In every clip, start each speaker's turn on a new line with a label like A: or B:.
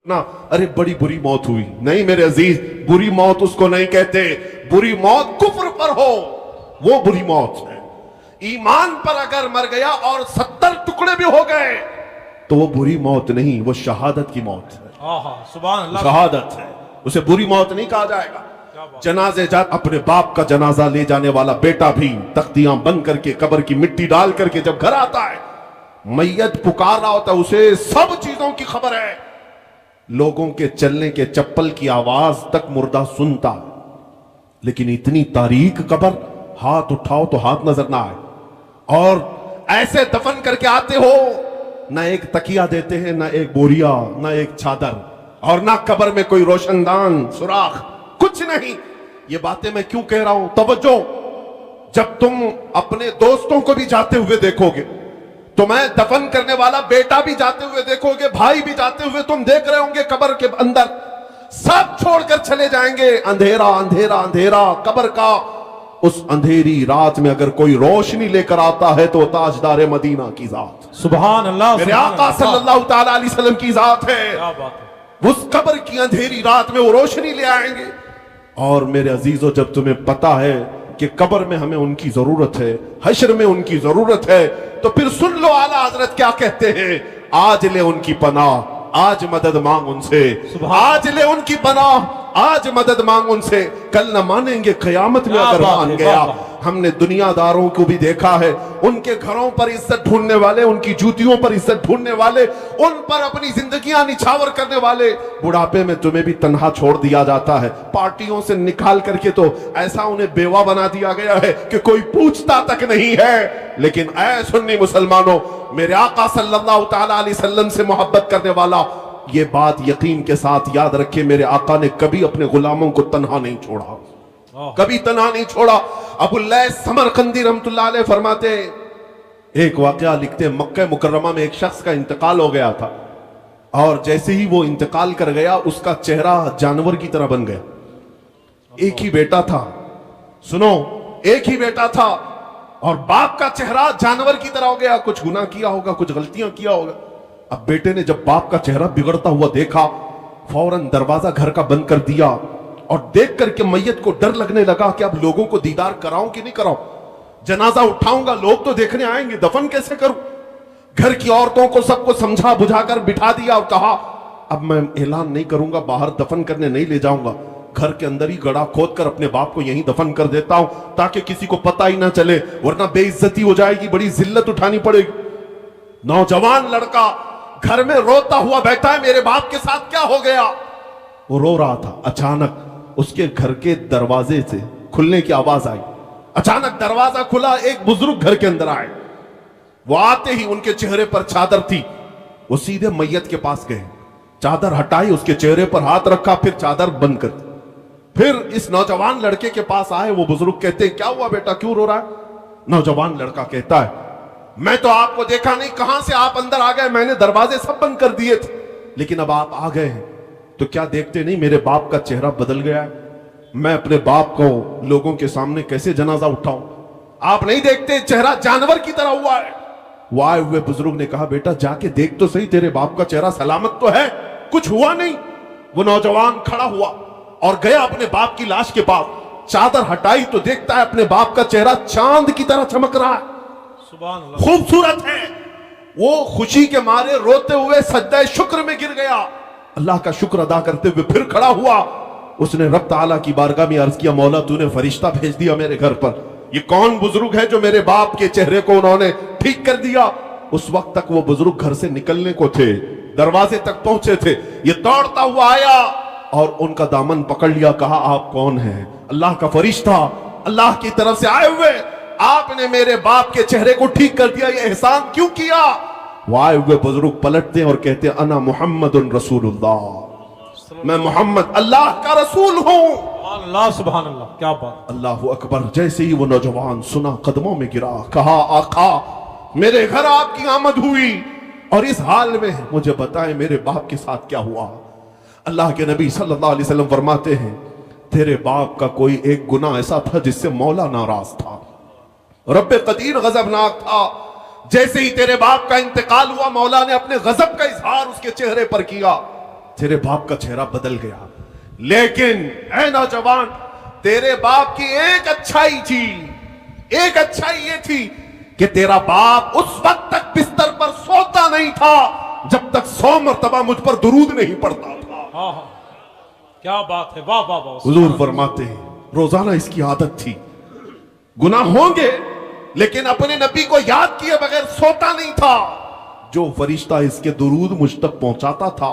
A: ना अरे बड़ी बुरी मौत हुई, नहीं मेरे अजीज, बुरी मौत उसको नहीं कहते। बुरी मौत कुफ्र पर हो वो बुरी मौत है। ईमान पर अगर मर गया और 70 टुकड़े भी हो गए तो वो बुरी मौत नहीं, वो शहादत की मौत है।
B: सुभान अल्लाह।
A: शहादत है, उसे बुरी मौत नहीं कहा जाएगा। जनाजे जा अपने बाप का जनाजा ले जाने वाला बेटा भी तख्तियां बंद करके कब्र की मिट्टी डाल करके जब घर आता है, मैयत पुकार रहा होता है, उसे सब चीजों की खबर है। लोगों के चलने के चप्पल की आवाज तक मुर्दा सुनता, लेकिन इतनी तारीक कब्र, हाथ उठाओ तो हाथ नजर ना आए। और ऐसे दफन करके आते हो, ना एक तकिया देते हैं, ना एक बोरिया, ना एक चादर, और ना कब्र में कोई रोशनदान सुराख, कुछ नहीं। ये बातें मैं क्यों कह रहा हूं? तवज्जो, जब तुम अपने दोस्तों को भी जाते हुए देखोगे, तुम्हें दफन करने वाला बेटा भी जाते हुए देखोगे, भाई भी जाते हुए तुम देख रहे होंगे, कब्र के अंदर सब छोड़कर चले जाएंगे। अंधेरा अंधेरा अंधेरा कब्र का। उस अंधेरी रात में अगर कोई रोशनी लेकर आता है तो ताजदार मदीना की जात,
B: सुभान अल्लाह,
A: मेरे आका सल्लल्लाहु तआला अलैहि वसल्लम की जात है।
B: क्या बात है।
A: उस कब्र की अंधेरी रात में वो रोशनी ले आएंगे। और मेरे अजीजों, जब तुम्हें पता है कि कब्र में हमें उनकी जरूरत है, हश्र में उनकी जरूरत है, तो फिर सुन लो आला हजरत क्या कहते हैं। आज ले उनकी पनाह, आज मदद मांग उनसे, आज ले उनकी पनाह, आज मदद मांग उनसे। कल न मानेंगे कयामत में अगर मान गया। हमने दुनियादारों को भी देखा है, उनके घरों पर इज्जत ढूंढने वाले, उनकी जूतियों पर इज्जत ढूंढने वाले, उन पर अपनी जिंदगियां निछावर करने वाले, बुढ़ापे में तुम्हें भी तन्हा छोड़ दिया जाता है। पार्टियों से निकाल करके तो ऐसा उन्हें बेवा बना दिया गया है कि कोई पूछता तक नहीं है। लेकिन ऐ सुन्नी मुसलमानों, मेरे आका सल्लल्लाहु तआला अलैहि वसल्लम से मोहब्बत करने वाला ये बात यकीन के साथ याद रखे, मेरे आका ने कभी अपने गुलामों को तन्हा नहीं छोड़ा, कभी तन्हा नहीं छोड़ा। अबुल्लैस समरकंदी रहमतुल्लाह अलैह फरमाते, एक वाकया लिखते, मक्का मुकर्रमा में एक शख्स का इंतकाल हो गया था, और जैसे ही वो इंतकाल कर गया उसका चेहरा जानवर की तरह बन गया। एक ही बेटा था, सुनो, एक ही बेटा था, और बाप का चेहरा जानवर की तरह हो गया। कुछ गुनाह किया होगा, कुछ गलतियां किया होगा। अब बेटे ने जब बाप का चेहरा बिगड़ता हुआ देखा, फौरन दरवाजा घर का बंद कर दिया, और देख करके मैयत को डर लगने लगा कि अब लोगों को दीदार कराऊं कि नहीं कराऊं, जनाजा उठाऊंगा, लोग तो देखने आएंगे, दफन कैसे करूं। घर की औरतों को सबको समझा बुझाकर बिठा दिया और कहा, अब मैं ऐलान नहीं करूंगा, बाहर दफन करने नहीं ले जाऊंगा, घर के अंदर ही गड़ा खोद कर अपने बाप को यहीं दफन कर देता हूं, ताकि किसी को पता ही ना चले, वरना बेइज्जती हो जाएगी, बड़ी जिल्लत उठानी पड़ेगी। नौजवान लड़का घर में रोता हुआ बैठा है, मेरे बाप के साथ क्या हो गया? वो रो रहा था। अचानक उसके घर के दरवाजे से खुलने की आवाज आई। अचानक दरवाजा खुला, एक बुजुर्ग घर के अंदर आए। वो आते ही उनके चेहरे पर चादर थी, वो सीधे मैयत के पास गए, चादर हटाई, उसके चेहरे पर हाथ रखा, फिर चादर बंद कर दी। फिर इस नौजवान लड़के के पास आए। वो बुजुर्ग कहते हैं, क्या हुआ बेटा, क्यों रो रहा है? नौजवान लड़का कहता है, मैं तो आपको देखा नहीं, कहां से आप अंदर आ गए? मैंने दरवाजे सब बंद कर दिए थे, लेकिन अब आप आ गए हैं तो क्या देखते नहीं मेरे बाप का चेहरा बदल गया है? मैं अपने बाप को लोगों के सामने कैसे जनाजा उठाऊं? आप नहीं देखते चेहरा जानवर की तरह हुआ है। वो आए हुए बुजुर्ग ने कहा, बेटा जाके देख तो सही, तेरे बाप का चेहरा सलामत तो है, कुछ हुआ नहीं। वो नौजवान खड़ा हुआ और गया अपने बाप की लाश के पास, चादर हटाई तो देखता है अपने बाप का चेहरा चांद की तरह चमक रहा है, खूबसूरत है। वो खुशी के मारे रोते हुए सज्जा शुक्र में गिर गया, अल्लाह का शुक्र अदा करते हुए फिर खड़ा हुआ। उसने रब ताला की बारगाह में अर्ज किया, मौला तूने फरिश्ता भेज दिया मेरे घर पर, ये कौन बुजुर्ग है जो मेरे बाप के चेहरे को उन्होंने ठीक कर दिया? उस वक्त तक वो बुजुर्ग घर से निकलने को थे, दरवाजे तक पहुंचे थे। ये दौड़ता हुआ आया और उनका दामन पकड़ लिया, कहा, आप कौन हैं? अल्लाह का फरिश्ता, अल्लाह की तरफ से आए हुए, आपने मेरे बाप के चेहरे को ठीक कर दिया, ये एहसान क्यों किया? वो आए हुए बुजुर्ग पलटते हैं और कहते हैं, अना मुहम्मदुन रसूलुल्लाह, मैं मोहम्मद अल्लाह का रसूल हूं।
B: अल्लाह, सुभान अल्लाह, क्या बात।
A: अल्लाह अकबर। जैसे ही वो नौजवान सुना, कदमों में गिरा, कहा, आका मेरे घर आपकी आमद हुई और इस हाल में मुझे बताएं मेरे बाप के साथ क्या हुआ? अल्लाह के नबी सल्लल्लाहु अलैहि वसल्लम फरमाते हैं, तेरे बाप का कोई एक गुनाह ऐसा था जिससे मौला नाराज था, रब्बे कदीर गजबनाक था। जैसे ही तेरे बाप का इंतकाल हुआ, मौला ने अपने गजब का इजहार उसके चेहरे पर किया। तेरे बाप का चेहरा बदल गया, लेकिन ऐ नौजवान, तेरे बाप की एक अच्छाई थी, एक अच्छाई ये थी कि तेरा बाप उस वक्त तक बिस्तर पर सोता नहीं था जब तक 100 मरतबा मुझ पर दुरूद नहीं पड़ता था।
B: हाँ हाँ, क्या बात है, वाह वाह वाह।
A: हुजूर फरमाते हैं रोजाना इसकी आदत थी, गुनाह होंगे लेकिन अपने नबी को याद किए बगैर सोता नहीं था। जो फरिश्ता इसके दुरूद मुझ तक पहुंचाता था,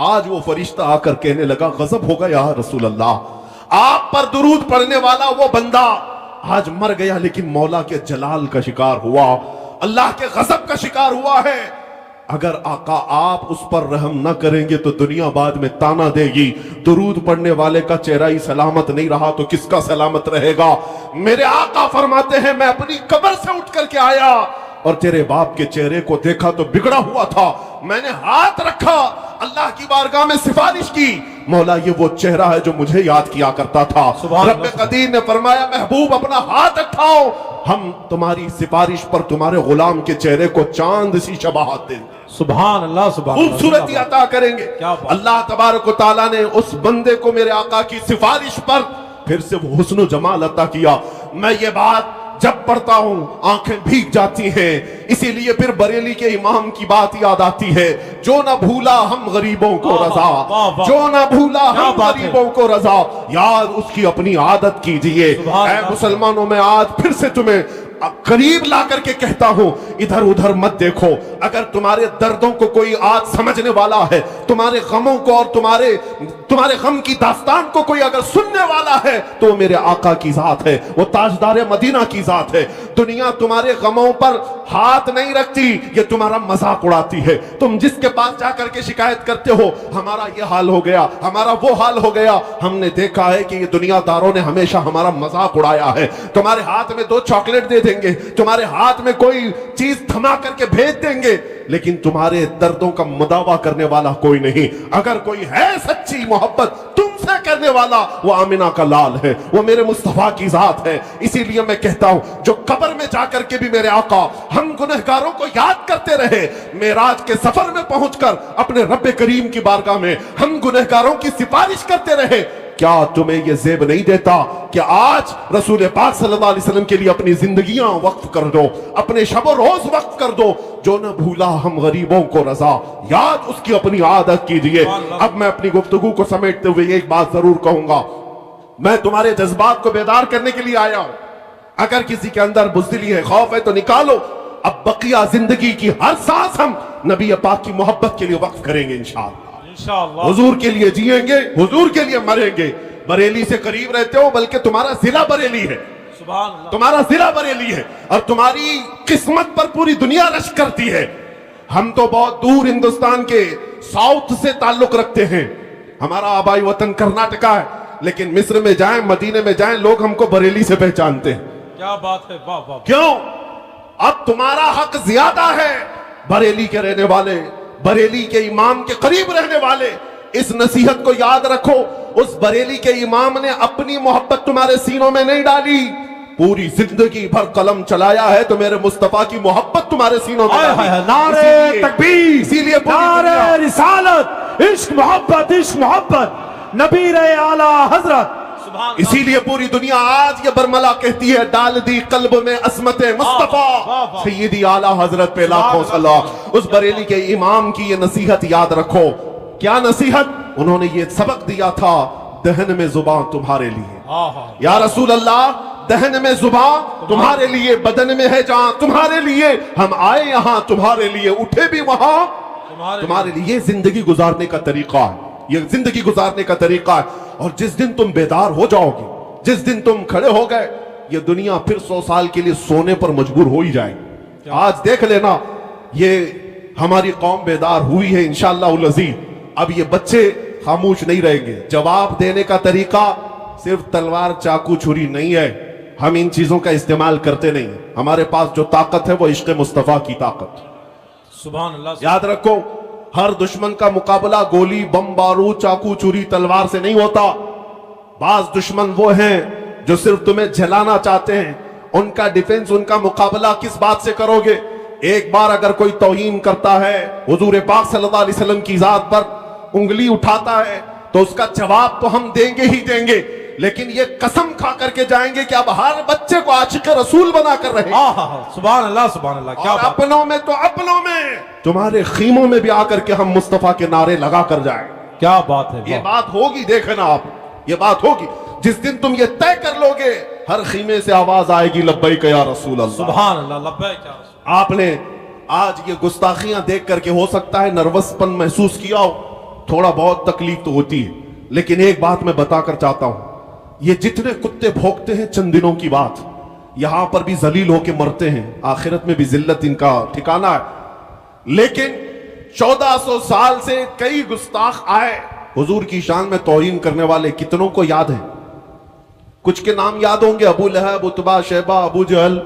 A: आज वो फरिश्ता आकर कहने लगा गजब होगा या रसूल अल्लाह, आप पर दुरूद पढ़ने वाला वो बंदा आज मर गया लेकिन मौला के जलाल का शिकार हुआ, अल्लाह के गजब का शिकार हुआ है। अगर आका आप उस पर रहम न करेंगे तो दुनिया बाद में ताना देगी, दुरूद पढ़ने वाले का चेहरा ही सलामत नहीं रहा तो किसका सलामत रहेगा। मेरे आका फरमाते हैं मैं अपनी कब्र से उठ करके आया और तेरे बाप के चेहरे को देखा तो बिगड़ा हुआ था, मैंने हाथ रखा, अल्लाह की बारगाह में सिफारिश की, मौला ये वो चेहरा है जो मुझे याद किया करता था। रब कदीर ने फरमाया महबूब अपना हाथ उठाओ, हम तुम्हारी सिफारिश पर तुम्हारे गुलाम के चेहरे को चांद सी शबाहत देंगे,
B: सुभान अल्लाह, सुभान अल्लाह,
A: खूबसूरती अता करेंगे।
B: क्या बात।
A: अल्लाह तबारक व तआला ने उस बंदे को मेरे आका की सिफारिश पर फिर से वो हुस्न जमाल अता किया। मैं ये बात जब पढ़ता हूं आंखें भीग जाती हैं, इसीलिए फिर बरेली के इमाम की बात याद आती है, जो ना भूला हम गरीबों को रजा, जो ना भूला हम गरीबों को रजा, याद उसकी अपनी आदत कीजिए। ऐ मुसलमानों, में आज फिर से तुम्हें करीब ला करके कहता हूं, इधर उधर मत देखो। अगर तुम्हारे दर्दों को कोई आज समझने वाला है, तुम्हारे गमों को और तुम्हारे गम की दास्तान को कोई अगर सुनने वाला है तो वो मेरे आका की जात है, वो ताजदार मदीना की जात है। दुनिया तुम्हारे गमों पर हाथ नहीं रखती, ये तुम्हारा मजाक उड़ाती है। तुम जिसके पास जाकर के शिकायत करते हो हमारा ये हाल हो गया, हमारा वो हाल हो गया, हमने देखा है कि ये दुनियादारों ने हमेशा हमारा मजाक उड़ाया है। तुम्हारे हाथ में 2 चॉकलेट दे देंगे, तुम्हारे हाथ में कोई चीज थमा करके भेज देंगे, लेकिन तुम्हारे दर्दों का मुदावा करने वाला कोई नहीं। अगर कोई है सच्ची मोहब्बत तुमसे करने वाला, वो आमिना का लाल है, वो मेरे मुस्तफा की जात है। इसीलिए मैं कहता हूं जो कब्र में जाकर के भी मेरे आका हम गुनहगारों को याद करते रहे, मेराज के सफर में पहुंचकर अपने रब्बे करीम की बारगाह में हम गुनहगारों की सिफारिश करते रहे, क्या तुम्हें यह जेब नहीं देता कि आज रसूल पाक सल्लल्लाहु अलैहि वसल्लम के लिए अपनी जिंदगियां वक्फ कर दो, अपने शब रोज वक्फ कर दो। जो न भूला हम गरीबों को रजा, याद उसकी अपनी आदत कीजिए। अब मैं अपनी गुफ्तगू को समेटते हुए एक बात जरूर कहूंगा, मैं तुम्हारे जज्बात को बेदार करने के लिए आया हूं। अगर किसी के अंदर बुज़दिली है, खौफ है तो निकालो। अब बकिया जिंदगी की हर सांस हम नबी पाक की मोहब्बत के लिए वक्फ करेंगे इंशाअल्लाह। हुजूर के लिए जिएंगे, हुजूर के लिए मरेंगे। बरेली से करीब रहते हो, बल्कि तुम्हारा जिला बरेली है, तुम्हारा जिला बरेली है और तुम्हारी किस्मत पर पूरी दुनिया रश करती है। हम तो बहुत दूर हिंदुस्तान के साउथ से ताल्लुक रखते हैं, हमारा आबाई वतन कर्नाटका है, लेकिन मिस्र में जाएं, मदीने में जाएं, लोग हमको बरेली से पहचानते हैं।
B: क्या बात है, वाह वाह।
A: क्यों? अब तुम्हारा हक ज्यादा है। बरेली के रहने वाले, बरेली के इमाम के करीब रहने वाले, इस नसीहत को याद रखो, उस बरेली के इमाम ने अपनी मोहब्बत तुम्हारे सीनों में नहीं डाली, पूरी जिंदगी भर कलम चलाया है तो मेरे मुस्तफा की मोहब्बत तुम्हारे सीनों में डाली।
B: नारे तकबीर,
A: इसीलिए
B: नारे रिसालत, इश्क मोहब्बत, नबी रहे आला हजरत।
A: इसीलिए पूरी दुनिया आज ये बरमला कहती है, डाल दी कल्ब में असमत मुस्तफा सैयदी आला हजरत पे लाखों सलाम। उस बरेली के इमाम की ये नसीहत याद रखो। क्या नसीहत? उन्होंने ये सबक दिया था, दहन में जुबान तुम्हारे लिए या रसूल अल्लाह, दहन में जुबान तुम्हारे लिए, बदन में है जान तुम्हारे लिए, हम आए यहां तुम्हारे लिए, उठे भी वहां तुम्हारे लिए। ये जिंदगी गुजारने का तरीका है, ये जिंदगी गुजारने का तरीका है। और जिस दिन तुम बेदार हो जाओगे, जिस दिन तुम खड़े हो गए, ये दुनिया फिर 100 साल के लिए सोने पर मजबूर हो ही जाएगी। आज देख लेना, ये हमारी कौम बेदार हुई है इंशाअल्लाह उल अज़ीज़। अब ये बच्चे खामोश नहीं रहेंगे। जवाब देने का तरीका सिर्फ तलवार चाकू छुरी नहीं है, हम इन चीजों का इस्तेमाल करते नहीं। हमारे पास जो ताकत है वो इश्क़ मुस्तफा की ताकत।
B: सुभान अल्लाह।
A: याद रखो, हर दुश्मन का मुकाबला गोली, बम, बारूद, चाकू, छुरी, तलवार से नहीं होता। बाज दुश्मन वो हैं जो सिर्फ तुम्हें जलाना चाहते हैं। उनका डिफेंस, उनका मुकाबला किस बात से करोगे? एक बार अगर कोई तौहीन करता है हुजूर पाक सल्लल्लाहु अलैहि वसल्लम की जात पर, انگلی اٹھاتا ہے تو اس کا جواب تو ہم دیں گے ہی دیں گے، لیکن یہ قسم کھا کر کے جائیں گے کہ اب ہر بچے کو عاشق رسول بنا کر رہے گا۔
B: سبحان اللہ کیا
A: اور
B: بات
A: اپنوں میں تو اپنوں میں، تمہارے خیموں میں بھی آ کر کے ہم مصطفیٰ کے نعرے لگا کر جائیں۔
B: کیا بات ہے،
A: یہ بات ہوگی، دیکھنا آپ، یہ بات ہوگی جس دن تم یہ طے کر لو گے، ہر خیمے سے آواز آئے گی لبیک یا رسول اللہ۔
B: سبحان اللہ لبیک یا رسول
A: آپ نے آج یہ گستاخیاں دیکھ کر کے ہو سکتا ہے نروس پن محسوس کیا ہو، تھوڑا بہت تکلیف تو ہوتی ہے، لیکن ایک بات میں بتا کر چاہتا ہوں، یہ جتنے کتے بھونکتے ہیں چند دنوں کی بات، یہاں پر بھی ذلیل ہو کے مرتے ہیں، آخرت میں بھی ذلت ان کا ٹھکانہ ہے۔ لیکن 1400 سال سے کئی گستاخ آئے، حضور کی شان میں توہین کرنے والے کتنوں کو یاد ہیں؟ کچھ کے نام یاد ہوں گے، ابو لہب، عتبہ، شیبہ، ابو جہل،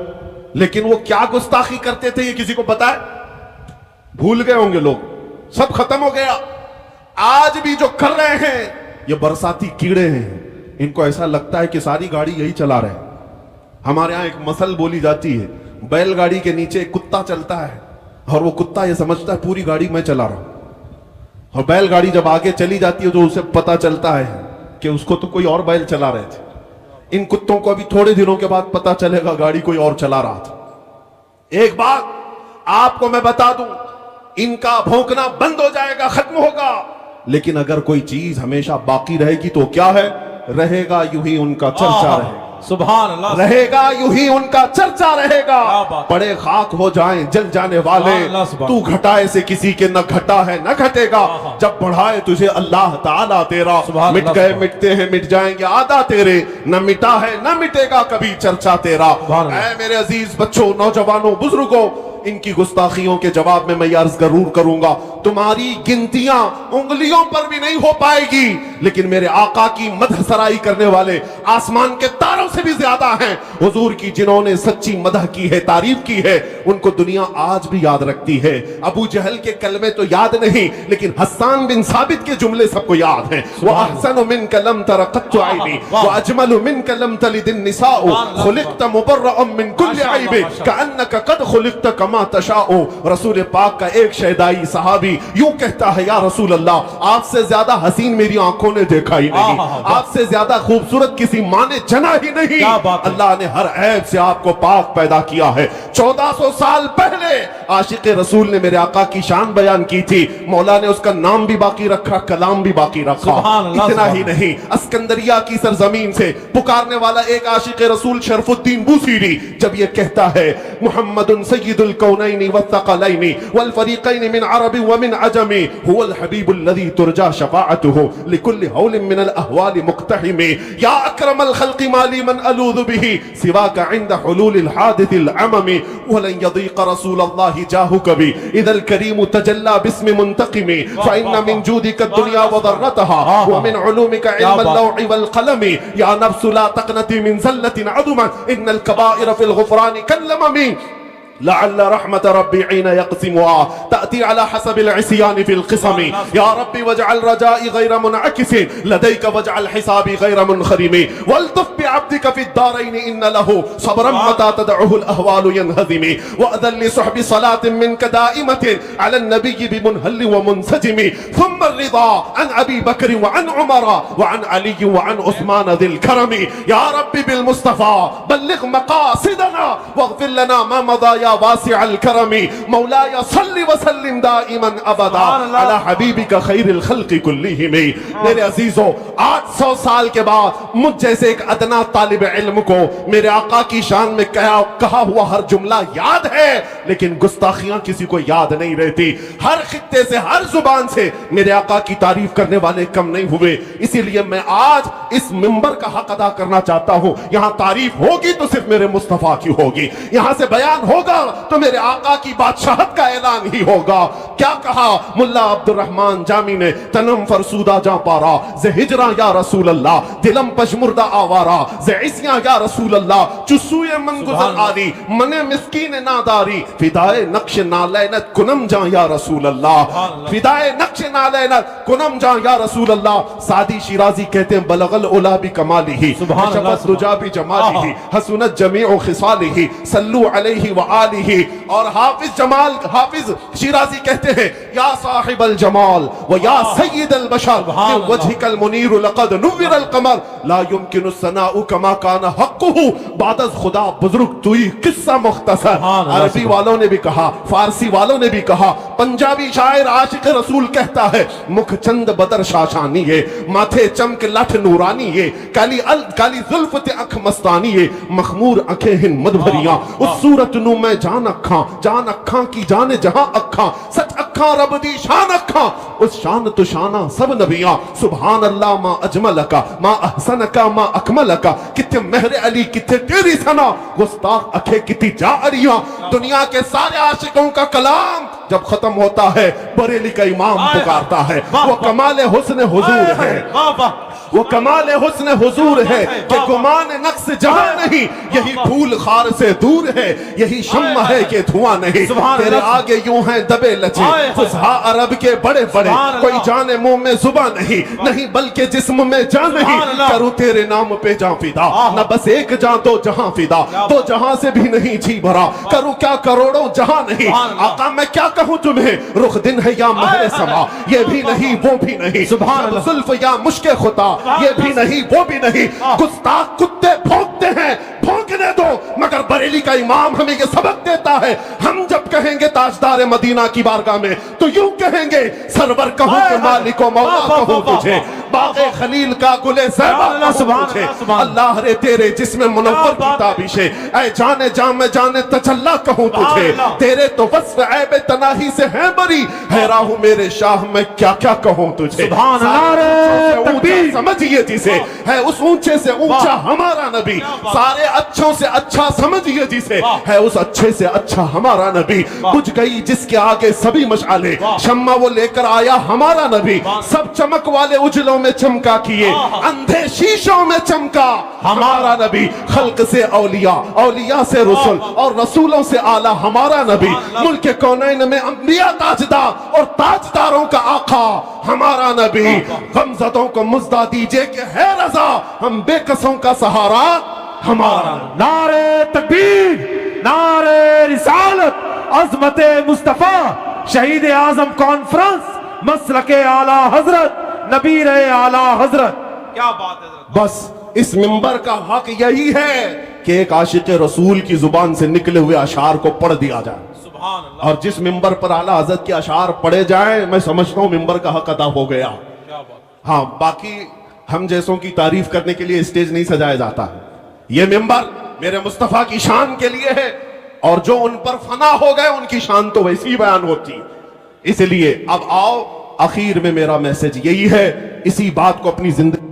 A: لیکن وہ کیا گستاخی کرتے تھے یہ کسی کو پتا ہے؟ بھول گئے ہوں گے لوگ، سب ختم ہو گیا۔ آج بھی جو کر رہے ہیں یہ برساتی کیڑے ہیں، ان کو ایسا لگتا ہے کہ ساری گاڑی یہی چلا رہے ہیں۔ ہمارے ہاں ایک مثل بولی جاتی ہے، بیل گاڑی کے نیچے ایک کتا چلتا ہے اور وہ کتا یہ سمجھتا ہے پوری گاڑی میں چلا رہا ہوں، اور بیل گاڑی جب آگے چلی جاتی ہے تو اسے پتا چلتا ہے کہ اس کو تو کوئی اور بیل چلا رہے تھے۔ ان کتوں کو ابھی تھوڑے دنوں کے بعد پتا چلے گا گاڑی کوئی اور چلا رہا تھا۔ ایک بات آپ کو میں بتا دوں، ان کا بھونکنا بند ہو جائے گا، ختم ہوگا، لیکن اگر کوئی چیز ہمیشہ باقی رہے گی تو کیا ہے؟ رہے گا یوں ہی ان کا چرچا رہے گا،
B: سبحان اللہ
A: رہے گا یوں ہی ان کا چرچا رہے
B: کیا
A: گا۔
B: بات۔
A: پڑے خاک ہو جائیں جل جانے والے،
B: سبحان اللہ، سبحان
A: تو گھٹائے سے کسی کے نہ گھٹا ہے نہ گھٹے گا، جب بڑھائے تجھے اللہ تعالیٰ تیرا،
B: سبحان
A: مٹ
B: اللہ،
A: گئے
B: سبحان
A: مٹتے ہیں مٹ جائیں گے آدھا تیرے، نہ مٹا ہے نہ مٹے گا کبھی چرچا تیرا۔
B: سبحان اللہ۔
A: اے میرے عزیز بچوں، نوجوانوں، بزرگوں، ان کی گستاخیوں کے جواب میں عرض ضرور کروں گا، تمہاری گنتیاں انگلیوں پر بھی نہیں ہو پائے گی، لیکن میرے آقا کی مدح سرائی کرنے والے آسمان کے تاروں سے بھی زیادہ ہیں۔ حضور کی جنہوں نے سچی مدح کی ہے، تعریف کی ہے، ان کو دنیا آج بھی یاد رکھتی ہے۔ ابو جہل کے کلمے تو یاد نہیں، لیکن حسان بن ثابت کے جملے سب کو یاد ہیں۔ وَأَحْسَنُ مِنْكَ لَمْ تَرَ قَطُّ عَيْنِي وَأَجْمَلُ مِنْكَ لَمْ تَلِدِ النِّسَاءُ خُلِقْتَ مُبَرَّأً مِنْ كُلِّ عَيْبٍ كَأَنَّكَ قَدْ خُلِقْتَ كَمَا تَشَاءُ۔ رسول پاک کا ایک شہدائی صحابی یوں کہتا ہے، یا رسول اللہ، آپ سے زیادہ حسین میری آنکھوں نے دیکھا ہی نہیں، آپ سے زیادہ خوبصورت کسی ماں نے جنا ہی نہیں، اللہ نے ہر عیب سے آپ کو پاک پیدا کیا ہے۔ 1400 سال پہلے عاشق رسول نے میرے آقا کی شان بیان کی تھی، مولا نے اس کا نام بھی باقی رکھا، کلام بھی باقی رکھا۔ اتنا ہی نہیں، اسکندریہ کی سرزمین سے پکارنے والا ایک عاشق رسول شرف الدین بوسیری جب یہ کہتا ہے، محمد سید الکونین والثقلین والفریقین من عرب ومن عجم هو الحبیب الذی ترجى شفاعته لكل هول من الاحوال مقتحم یا اکرم الخلق ما لي من الوذ به سواك عند حلول الحادث العمم ولن يضيق رسول الله جاهك بي اذا الكريم تجلى باسم منتقم فان من جودك الدنيا وضرتها ومن علومك علم اللوح والقلم يا نفس لا تقنطي من زلة عظمت ان الكبائر في الغفران كاللمم لعل رحمة ربي حين يقسمها تأتي على حسب العصيان في القسم يا ربي واجعل رجائي غير منعكس لديك واجعل حسابي غير منخرم والطف بعبدك في الدارين إن له صبرا متى تدعه الأهوال ينهزم وأذن لصحب صلاة منك دائمة على النبي بمنهل ومنسجم ثم الرضا عن أبي بكر وعن عمر وعن علي وعن عثمان ذي الكرم يا ربي بالمصطفى بلغ مقاصدنا واغفر لنا ما مضى يا واسع الكرم مولاي صل وسلم دائما ابدا على حبيبك خير الخلق كلهم۔ میرے عزیزوں، 800 سال کے بعد مجھ جیسے ایک ادنا طالب علم کو میرے آقا کی شان میں کہا ہوا ہر جملہ یاد ہے، لیکن گستاخیاں کسی کو یاد نہیں رہتی۔ ہر خطے سے، ہر زبان سے میرے آقا کی تعریف کرنے والے کم نہیں ہوئے، اسی لیے میں آج اس منبر کا حق ادا کرنا چاہتا ہوں۔ یہاں تعریف ہوگی تو صرف میرے مصطفیٰ کی ہوگی، یہاں سے بیان ہوگا تو میرے آقا کی بادشاہت کا اعلان ہی ہوگا۔ کیا کہا ملا عبد الرحمن جامی نے، تنم فرسودہ جاں پارا ز ہجراں یا رسول اللہ، دلم پشمردہ آوارا ز عصیاں یا رسول اللہ، چسوئے من گزر آلی من مسکین ناداری، فدائے نقش نالینت کنم جاں یا رسول اللہ، فدائے نقش نالینت کنم جاں یا رسول اللہ۔ سعدی شیرازی کہتے ہیں، بلغ العلا بکمالہ، شفت دجا بجمالہ، حسنت جمیع خصالہ، صلو علیہ وآلہ जमालिही। और हाफिज शिराजी कहते हैं या साहिबल जमाल व या सय्यदल बशर मिन वजहिकल मुनीर लक़द नुव्विरल कमर ला युमकिनु सनाउ कमा काना हक़्क़ुहु बाद खुदा बुजुर्ग तुई। किस्सा मुख्तसर। अरबी वालों ने भी कहा, फारसी वालों ने भी कहा, पंजाबी शायर आशिक रसूल कहता है मुख चंद बदर शाशानी है, माथे चमक लठ नूरानी है, काली जुल्फ ते अख मस्तानी है, मखमूर अखें हिन मदभरियां, उस सूरत नू मैं जान अखां की जाने जहां अखां, सच अखां रब दी शान अखां, उस शान तो शाना सब नबियां। सुभान अल्लाह मा अजमलका मा अहसनका मा अकमलका। किथे महर अली किथे तेरी सना, गुस्ताख अखे कितनी जा अरियां। दुनिया के सारे आशिकों का कलाम जब खत्म होता है बरेली का इमाम पुकारता है, वो कमाल हुस्न हुजूर है, वो कमाल हुस्न हुजूर है कि गुमान नक्स जहां नहीं, यही फूल खार से दूर है, यही शम्मा है कि धुआं नहीं। तेरे आगे यूं हैं दबे लचे फुसहा अरब के बड़े बड़े, कोई जाने मुंह में जुबां नहीं बल्कि जिस्म में जान नहीं। करूं तेरे नाम पे जान फिदा, न बस एक जान दो जहां फिदा, दो जहां से भी नहीं जी भरा, करूं क्या करोड़ों जहां नहीं। आका मैं क्या कहूं तुम्हें, रुख दिन है या महरे समा, ये भी नहीं वो भी नहीं, जुल्फ या मुश्के खुदा, ये भी नहीं वो भी नहीं। गुस्ताख कुत्ते भौंकते हैं, भौंकने दो, मगर बरेली का इमाम हमें ये सबक देता है, हम जब कहेंगे ताजदार मदीना की बारगाह में तो यूं कहेंगे सरवर कहूं कि मालिको मौला कहूं तुझे, बाग़े खलील का गुले ज़ैबा कहूं तुझे। अल्लाह रे तेरे जिस्म मुनव्वर की ताबिशे, ऐ जाने जाम में जाने तजल्ला कहूं तुझे। तेरे तो वस्फ ऐब तनाही से है बरी, हैरान हूं मेरे शाह मैं क्या क्या कहूं तुझे। समझिए जिसे है उस ऊंचे से ऊंचा हमारा नबी, सारे अच्छों से अच्छा समझिए जिसे है उस अच्छे से अच्छा हमारा नबी। बुझ गई जिसके आगे सभी मशाले, शम्मा वो लेकर आया हमारा नबी। सब चमक वाले उजलों में चमका किए, अंधे शीशों में चमका हमारा नबी। खल्क से औलिया, औलिया से रसूल और रसूलों से आला हमारा नबी। मुल्क कौनैन में अंबिया ताजदार और ताजदारों का आका हमारा नबी। गमज़दों को मुज़्दा दीजिए कि है रज़ा, हम बेकसों का सहारा हमारा।
C: नारे तकबीर, नारे रिसालत, अज़मते मुस्तफा, शहीद आज़म कॉन्फ्रेंस, मसलके आला हजरत, नबीर आला हजरत।
B: क्या बात है।
A: बस इस मिंबर का हक यही है कि एक आशिक रसूल की जुबान से निकले हुए अशार को पढ़ दिया जाए,
B: सुभान अल्लाह।
A: और जिस मिंबर पर आला हजरत के अशार पढ़े जाए, मैं समझता हूं मिंबर का हक अदा हो गया।
B: क्या बात।
A: हाँ, बाकी हम जैसों की तारीफ करने के लिए स्टेज नहीं सजाया जाता है। ये मिंबर मेरे मुस्तफा की शान के लिए है, और जो उन पर फना हो गए उनकी शान तो वैसी ही बयान होती। इसलिए अब आओ, आखिर में मेरा मैसेज यही है, इसी बात को अपनी जिंदगी